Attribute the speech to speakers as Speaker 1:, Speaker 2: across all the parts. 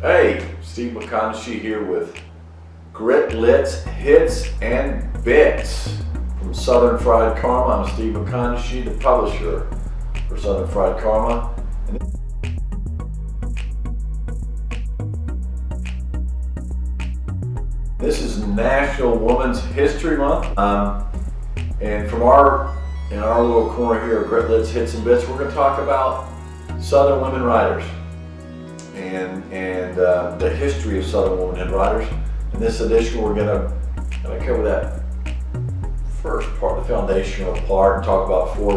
Speaker 1: Hey, Steve McCondichie here with Grit, Lits, Hits, and Bits from Southern Fried Karma. I'm Steve McCondichie, the publisher for Southern Fried Karma. This is National Women's History Month, and from in our little corner here of Grit, Lits, Hits, and Bits, we're going to talk about Southern women writers and the history of Southern women writers. In this edition, we're going to cover that first part, the foundational part, and talk about four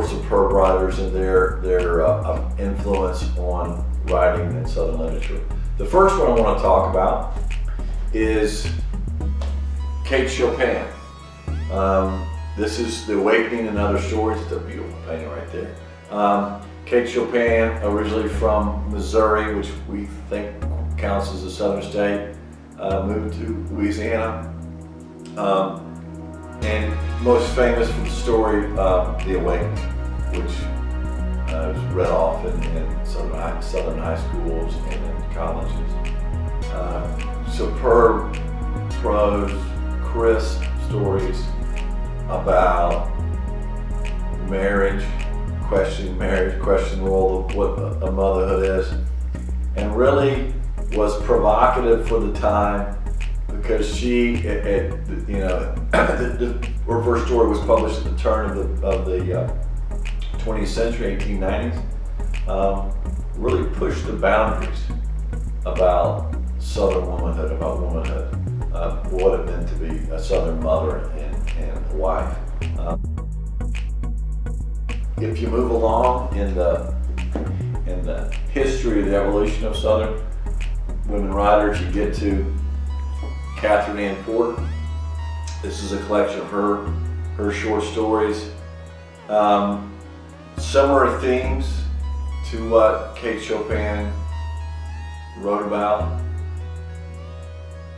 Speaker 1: superb writers and their influence on writing in Southern literature. The first one I want to talk about is Kate Chopin. This is The Awakening and Other Stories. It's a beautiful painting right there. Kate Chopin, originally from Missouri, which we think counts as a southern state, moved to Louisiana, and most famous for the story The Awakening, which was read off in southern high schools and in colleges. Superb prose, crisp stories about marriage, questioning the role of what a motherhood is, and really was provocative for the time because she, her first story was published at the turn of the 20th century, 1890s, really pushed the boundaries about Southern womanhood, about womanhood, what it meant to be a Southern mother and wife. If you move along in the history of the evolution of Southern women writers, you get to Catherine Ann Porter. This is a collection of her short stories. Similar themes to what Kate Chopin wrote about,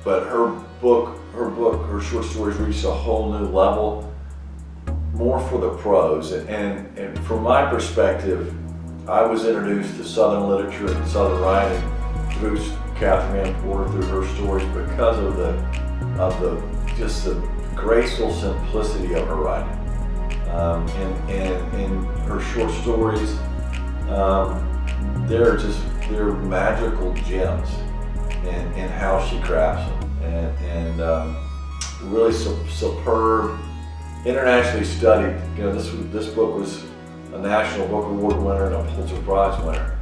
Speaker 1: but her short stories reached a whole new level, more for the prose. And from my perspective, I was introduced to Southern literature and Southern writing through Catherine Ann Porter, through her stories, because of the graceful simplicity of her writing. And in her short stories, they're magical gems in how she crafts them, and really superb, internationally studied. This book was a National Book Award winner and a Pulitzer Prize winner.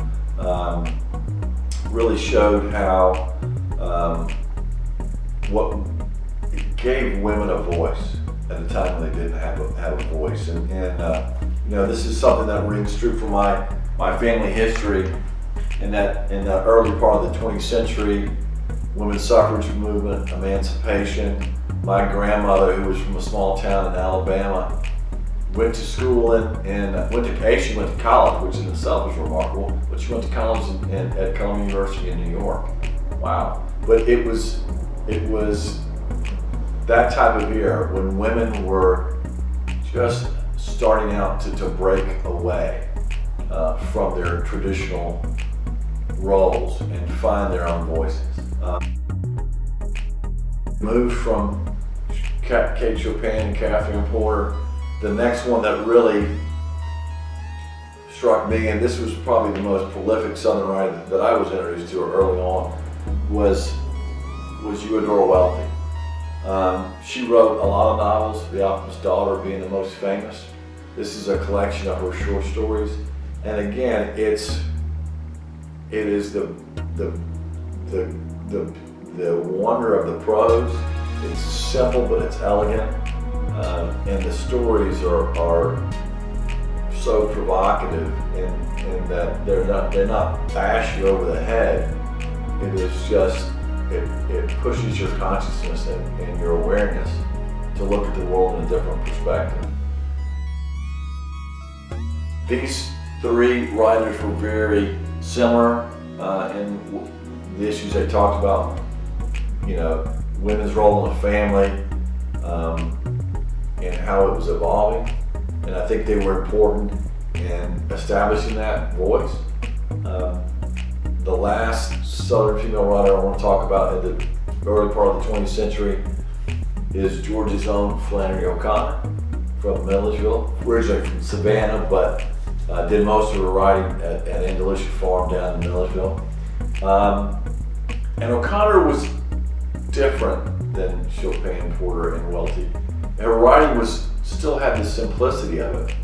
Speaker 1: Really showed how what gave women a voice at a time when they didn't have a voice, and this is something that rings true for my family history. In the early part of the 20th century, women's suffrage movement, emancipation. My grandmother, who was from a small town in Alabama, went to school she went to college, which in itself is remarkable, but she went to college at Columbia University in New York. Wow. But it was that type of era when women were just starting out to break away from their traditional roles and find their own voices. Moved from Kate Chopin and Catherine Porter. The next one that really struck me, and this was probably the most prolific Southern writer that I was introduced to early on, was Eudora Welty. She wrote a lot of novels, The Alchemist's Daughter being the most famous. This is a collection of her short stories, and again, it is the wonder of the prose. It's simple, but it's elegant, and the stories are so provocative in that they're not bash you over the head. It is just it pushes your consciousness and your awareness to look at the world in a different perspective. These three writers were very similar in the issues they talked about. Women's role in the family, and how it was evolving. And I think they were important in establishing that voice. The the last Southern female writer I want to talk about in the early part of the 20th century is Georgia's own Flannery O'Connor from Milledgeville, originally from Savannah, but did most of her writing at Andalusia Farm down in Milledgeville. And O'Connor was different than Chopin, Porter, and Welty. Her writing still had the simplicity of it.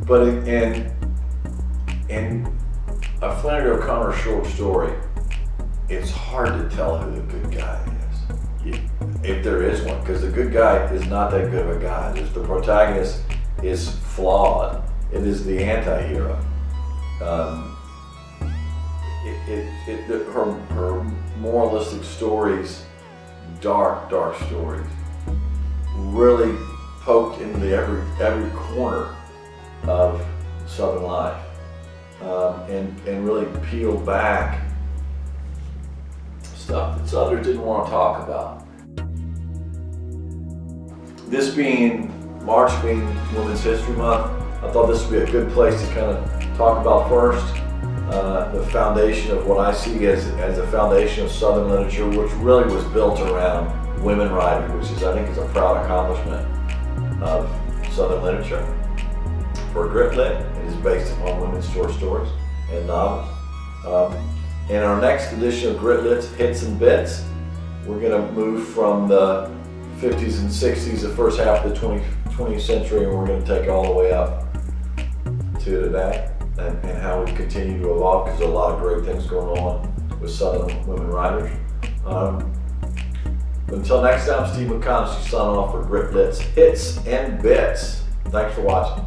Speaker 1: But in a Flannery O'Connor short story, it's hard to tell who the good guy is, if there is one, because the good guy is not that good of a guy. The protagonist is flawed. It is the anti-hero. Her moralistic stories, dark stories, really poked into every corner of Southern life, and really peeled back stuff that Southerners didn't want to talk about. This being March being Women's History Month, I thought this would be a good place to kind of talk about first the foundation of what I see as a foundation of Southern literature, which really was built around women writers, which I think is a proud accomplishment of Southern literature. For Grit Lit, it is based upon women's short stories and novels. In our next edition of Grit Lit's Hits and Bits, we're going to move from the 50s and 60s, the first half of the 20th century, and we're going to take it all the way up to today, and how we continue to evolve, because there's a lot of great things going on with Southern women writers. Until next time, Steve McCondichie signing off for Grit Lit's Hits and Bits. Thanks for watching.